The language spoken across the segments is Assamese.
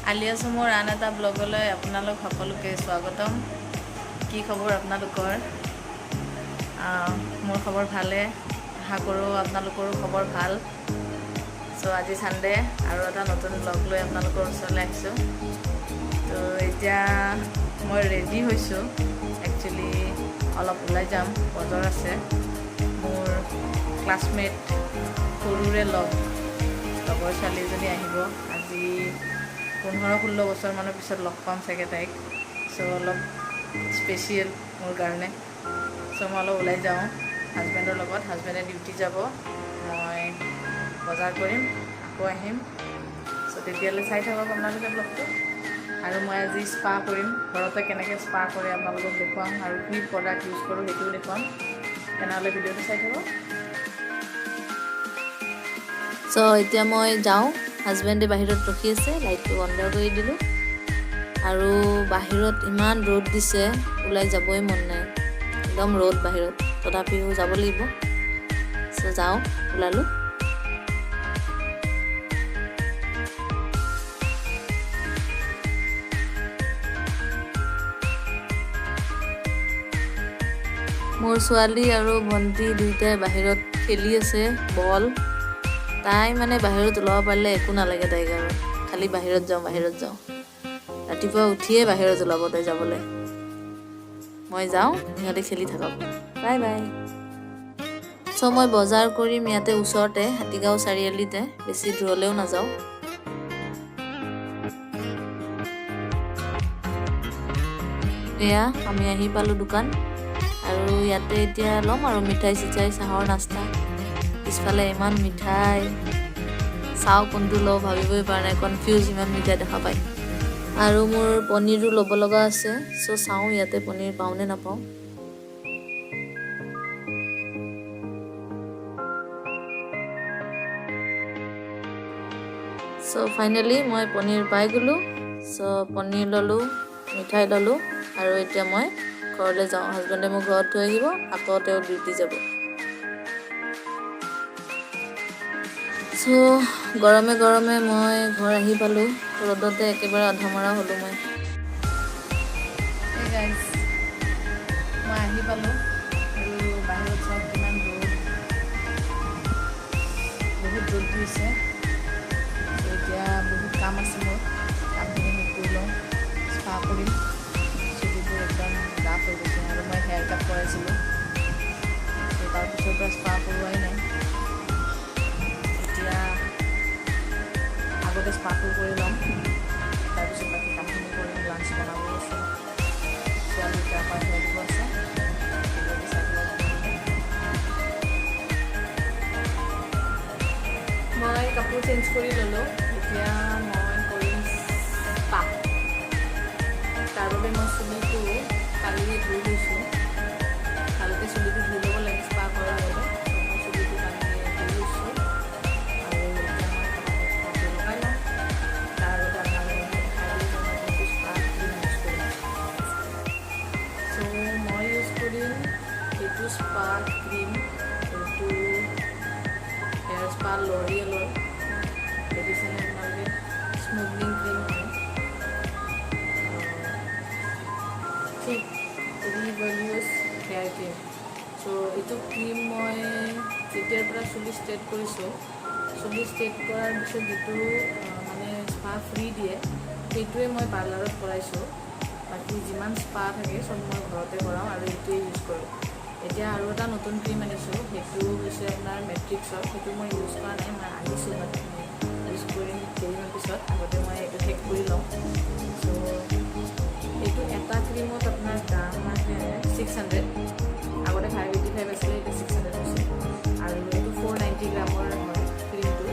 আলিয়াছমৰ আন এটা ব্লগলৈ আপোনালোক সকলোকে স্বাগতম। কি খবৰ আপোনালোকৰ? মোৰ খবৰ ভালে, আশা কৰোঁ আপোনালোকৰো খবৰ ভাল। আজি সানডে আৰু এটা নতুন ব্লগ লৈ আপোনালোকৰ ওচৰলৈ আহিছোঁ। তো এতিয়া মই ৰেডি হৈছোঁ। একচুৱেলি অলপ ওলাই যাম, বজাৰ আছে। মোৰ ক্লাছমেট সৰুৰে লগৰ ছোৱালী এজনী আহিব। আজি 15-16 বছৰমানৰ পিছত লগ পাম চাগে তাইক। অলপ স্পেচিয়েল মোৰ কাৰণে। মই অলপ ওলাই যাওঁ হাজবেণ্ডৰ লগত। হাজবেণ্ডে ডিউটি যাব, মই বজাৰ কৰিম, আকৌ আহিম। তেতিয়ালৈ চাই থাকক আপোনালোকে ব্লগটো। আৰু মই আজি স্পা কৰিম, ঘৰতে কেনেকৈ স্পা কৰে আপোনালোকক দেখুৱাম, আৰু কি প্ৰডাক্ট ইউজ কৰোঁ সেইটোও দেখুৱাম। তেনেহ'লে ভিডিঅ'টো চাই থাকক। এতিয়া মই যাওঁ, হাজবেণ্ডে বাহিৰত ৰখি আছে, লাইটটো বন্ধ কৰি দিলোঁ। আৰু বাহিৰত ইমান ৰ'দ দিছে, ওলাই যাবই মন নাই, একদম ৰ'দ বাহিৰত। তথাপিও যাব লাগিব। যাওঁ, ওলালোঁ। মোৰ ছোৱালী আৰু ভণ্টি দুয়োটাই বাহিৰত খেলি আছে বল। তাই মানে বাহিৰত ওলাব পাৰিলে একো নালাগে তাইক, আৰু খালি বাহিৰত যাওঁ। ৰাতিপুৱা উঠিয়ে বাহিৰত ওলাব তাই যাবলৈ। মই যাওঁ, সিহঁতে খেলি থাকক। Bye bye. মই বজাৰ কৰিম ইয়াতে ওচৰতে, হাতীগাঁও চাৰিআলিতে, বেছি দূৰলৈও নাযাওঁ। এয়া আমি আহি পালোঁ দোকান, আৰু ইয়াতে এতিয়া ল'ম আৰু মিঠাই চিঠাই, চাহৰ নাস্তা। পিছফালে ইমান মিঠাই, চাওঁ কোনটো লওঁ ভাবিবই পৰা নাই, কনফিউজ, ইমান মিঠাই দেখা পায়। আৰু মোৰ পনীৰো ল'ব লগা আছে। চাওঁ ইয়াতে পনীৰ পাওঁ নে নাপাওঁ। ফাইনেলি মই পনীৰ পাই গ'লোঁ। পনীৰ ল'লোঁ, মিঠাই ল'লোঁ, আৰু এতিয়া মই ঘৰলৈ যাওঁ। হাজবেণ্ডে মোক ঘৰত থৈ আহিব, আকৌ তেওঁ ডিউটি যাব। গৰমে গৰমে মই ঘৰ আহি পালোঁ। ৰ'দতে একেবাৰে অধমৰা হ'লোঁ মই। মই আহি পালোঁ, আৰু বাহিৰত চাওক কিমান ৰ'দ, বহুত ৰ'দ দিছে। এতিয়া বহুত কাম আছে মোৰ, কামখিনি শেষ কৰি লওঁ, স্পা কৰিম। চুলিবোৰ একদম ডাঠ হৈ গৈছে, আৰু মই হেয়াৰ কাট কৰাইছিলোঁ। তাৰপিছৰ পৰা স্পা কৰোৱাই নাই। এতিয়া আগতে স্পাটো কৰি ল'ম, তাৰপিছত বাকী কামখিনি কৰিম। লাঞ্চ বনাব আছে, ছোৱালী গা পা ধুৱাই দিব আছে। মই কাপোৰ চেঞ্জ কৰি ল'লোঁ। এতিয়া মই কৰিম স্পা। তাৰ বাবে মই চুলিটো কালিয়ে ধুই লৈছোঁ। ভালকৈ চুলিটো ধুই ল'ব লাগে স্পা কৰাৰ আগতে। মই চুলিটো কালিয়ে ধুই লৈছোঁ, আৰু এতিয়া মই স্পাটো লগাই লওঁ। তাৰ আগতে আপোনালোকক দেখাই দিওঁ মই কোনটো স্পা ক্ৰীম ইউজ কৰিম। মই ইউজ কৰিম এইটো স্পা ক্ৰীম, এইটো হেয়াৰস্পা লৰিয়েলৰ, দেখিছেনে আপোনালোকে, স্মুথনিং ক্ৰীম হয়। ৰিভলিউছ হেয়াৰ ক্ৰীম। এইটো ক্ৰীম মই যেতিয়াৰ পৰা চুলি ষ্ট্ৰেট কৰিছোঁ, চুলি ষ্ট্ৰেট কৰাৰ পিছত যিটো মানে স্পা ফ্ৰী দিয়ে, সেইটোৱে মই পাৰ্লাৰত কৰাইছোঁ। বাকী যিমান স্পা থাকে চব মই ঘৰতে কৰাওঁ, আৰু এইটোৱে ইউজ কৰোঁ। এতিয়া আৰু এটা নতুন ক্ৰীম আনিছোঁ, সেইটো হৈছে আপোনাৰ মেট্ৰিক্সৰ। সেইটো মই ইউজ কৰা নাই, মই আনিছোঁ, মই ইউজ কৰিম কেইদিনমান পিছত। আগতে মই এইটো শেষ কৰি লওঁ। এইটো এটা ক্ৰীমত আপোনাৰ দাম আছে 600। আগতে 585 আছিলে, এতিয়া 600 হৈছে। আৰু এইটো 490 গ্ৰামৰ হয় ক্ৰীমটো।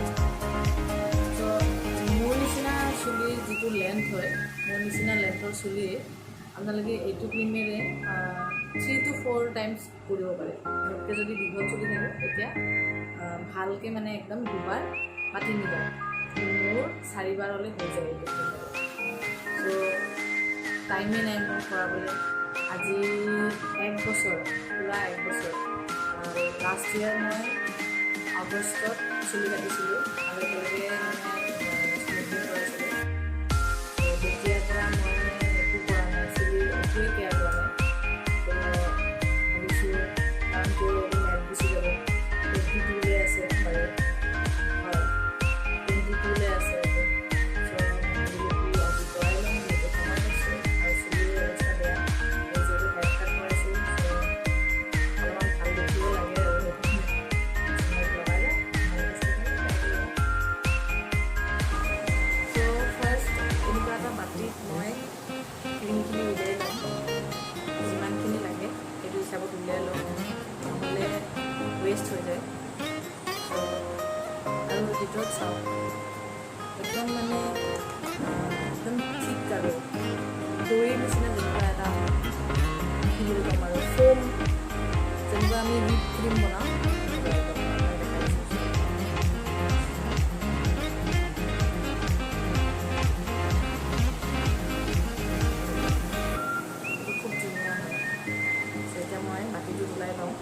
মোৰ নিচিনা চুলিৰ যিটো লেন্থ হয়, মোৰ নিচিনা লেন্থৰ চুলি আপোনালোকে এইটো ক্ৰীমেৰে 3 to 4 টাইমছ কৰিব পাৰে। মোতকৈ যদি দীঘল চুলি থাকে তেতিয়া ভালকৈ মানে একদম 2বাৰ বা 3বাৰ, মোৰ 4বাৰলৈ হৈ যায় এইটো ক্ৰীমেৰে। টাইমেই নাই মোৰ কৰাবলৈ। আজি 1 বছৰ, পূৰা 1 বছৰ। লাষ্ট ইয়াৰ মই আগষ্টত চুলি কাটিছিলোঁ, আৰু একেলগে মানে স্মুথনিং কৰাইছিলোঁ। আৰু ভিতৰত চাওঁ একদম মানে একদম ঠিক আৰু দৈৰ নিচিনা যেনেকুৱা এটা কি বুলি ক'ম আৰু ফোম যেনেকুৱা আমি হুইপ ক্ৰীম বনাওঁ খুব ধুনীয়া হয়। এতিয়া মই বাতিটো ওলাই লওঁ।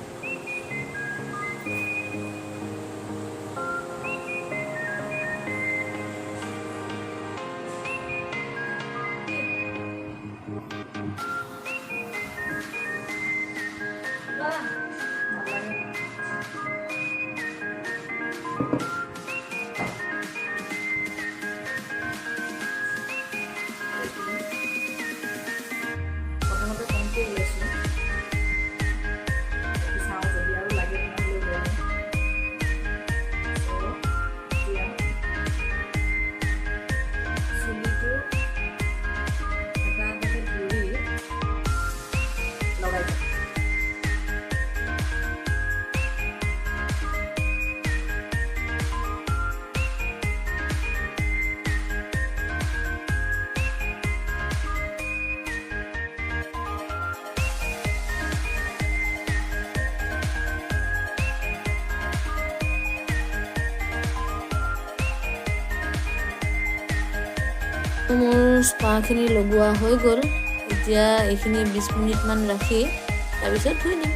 প্ৰথমতে কমকৈ ওলাইছোঁ চাওঁ যদি আৰু লাগে তেনেহ'লে ওলাই দিম। এতিয়া চুলিটো এটা এটাকৈ ধৰি লগাই দিম। মোৰ স্পাখিনি লগোৱা হৈ গ'ল। এতিয়া এইখিনি 20 মিনিটমান ৰাখি তাৰপিছত ধুই দিম।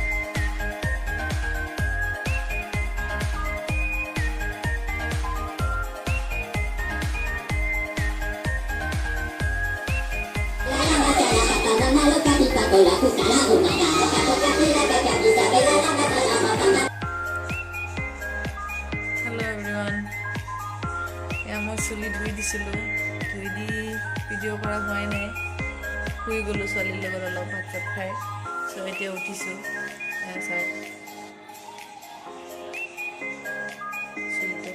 হেল্ল' এভৰিৱান, এয়া মই চুলি ধুই দিছিলোঁ। ধুই দি ভিডিঅ' কৰা হোৱাই নাই, শুই গ'লোঁ ছোৱালীৰ লগত অলপ ভাত চাত খাই। চ' এতিয়া উঠিছোঁ। চাওক চুলিটো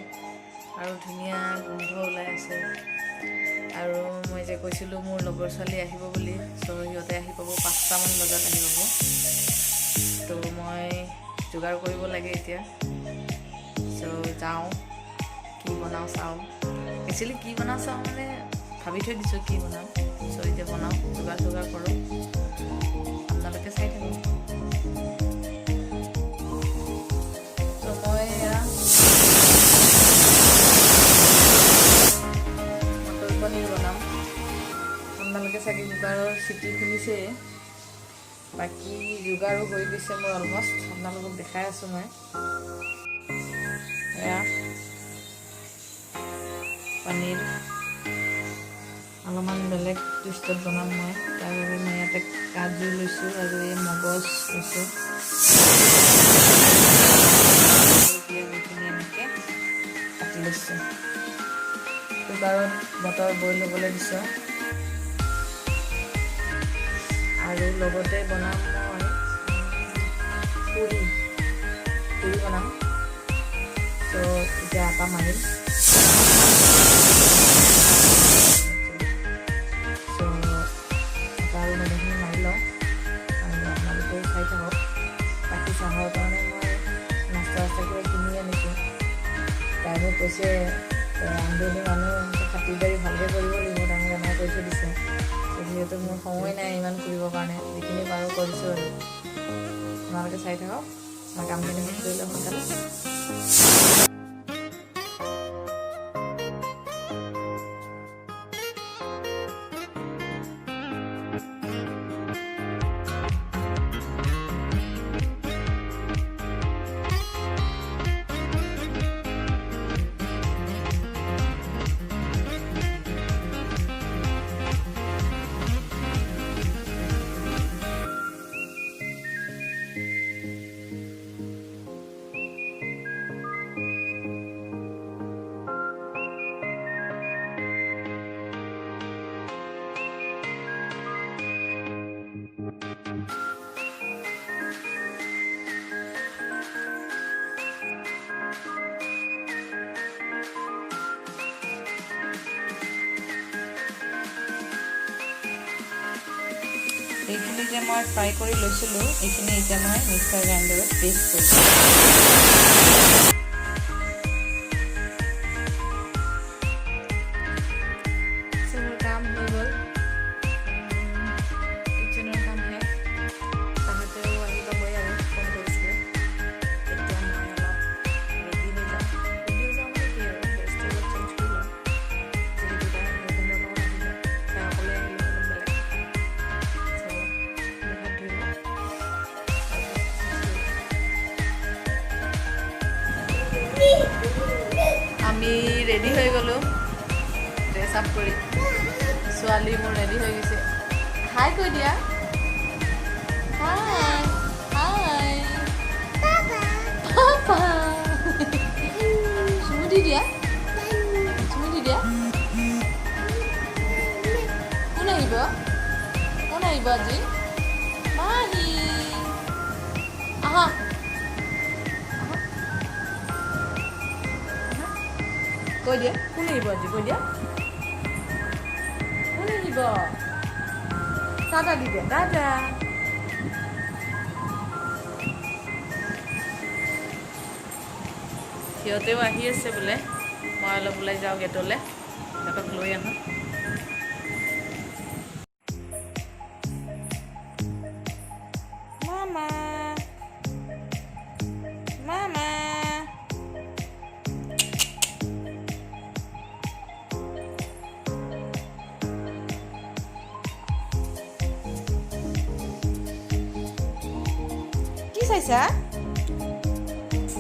আৰু ধুনীয়া গোন্ধ ওলাই আছে। আৰু মই যে কৈছিলোঁ মোৰ লগৰ ছোৱালী আহিব বুলি, চ' সিহঁতে আহি পাব 5টামান বজাত আহি পাব। তো মই যোগাৰ কৰিব লাগে এতিয়া। চ' যাওঁ, কি বনাওঁ চাওঁ। একচুৱেলি কি বনাওঁ চাওঁ মানে ভাবি থৈ দিছোঁ কি বনাওঁ। চ' এতিয়া বনাওঁ, যোগাৰ কৰোঁ, আপোনালোকে চাই থাকক। ত' মই এয়া মটৰ পনীৰ বনাম। আপোনালোকে চাগে কুকাৰৰ চিটি শুনিছে। বাকী যোগাৰো হৈ গৈছে মোৰ অলমষ্ট, আপোনালোকক দেখাই আছোঁ মই। এয়া পনীৰ অলপমান বেলেগ টুইষ্টত বনাম মই। তাৰ বাবে মই ইয়াতে কাজু লৈছোঁ আৰু এই মগজ লৈছোঁ। এনেকৈ কাটি লৈছোঁ। কুকাৰত মটৰ বইল হ'বলৈ দিছোঁ। আৰু লগতে বনাম মই পুৰি বনাম। চ' এতিয়া আটা মাৰিম। আৰু মেগীখিনি মাৰি লওঁ আৰু আপোনালোকেও চাই থাকক। বাকী চাহৰ কাৰণে মই নাস্তা কিবা কিনি আনিছোঁ। তাই মোক কৈছে ৰান্ধনী মানুহ খাতিৰদাৰী ভালকৈ কৰিব লাগিব, তেওঁলোকে এনেকৈ কৈ থৈ দিছে। যিহেতু মোৰ সময় নাই ইমান কৰিবৰ কাৰণে, যিখিনি পাৰোঁ কৰিছোঁ আৰু। আপোনালোকে চাই থাকক, মই কামখিনি শেষ কৰিলে সোনকালে। এইখিনি যে মই ফ্ৰাই কৰি লৈছিলোঁ, এইখিনি এতিয়া মই মিক্সাৰ গ্ৰাইণ্ডাৰত পেষ্ট কৰিছোঁ। আমি ৰেডি হৈ গ'লোঁ ড্ৰেছ আপ কৰি ছোৱালী মোৰ ৰেডি হৈ গৈছে হাই কৈ দিয়া হাই হাই পাপা চুমু দি দিয়া কোন আহিব আজি মাহী আহা কৈ দিয়া কোন আহিব আজি কৈ দিয়া কোন আহিব দাদা দি দিয়া দাদা সিহঁতেও আহি আছে বোলে মই অলপ ওলাই যাওঁ গেটলৈ সিহঁতক লৈ আহোঁ মামা মামা কি চাইছা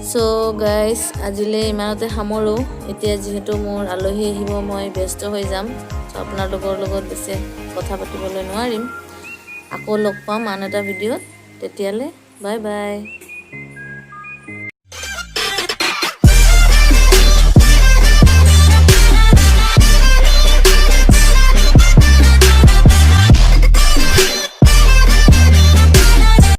চ' গাইজ আজিলৈ ইমানতে সামৰোঁ এতিয়া যিহেতু মোৰ আলহী আহিব মই ব্যস্ত হৈ যাম চ' আপোনালোকৰ লগত বেছি কথা পাতিবলৈ নোৱাৰিম আকৌ লগ পাম আন এটা ভিডিঅ'ত তেতিয়ালৈ বাই বাই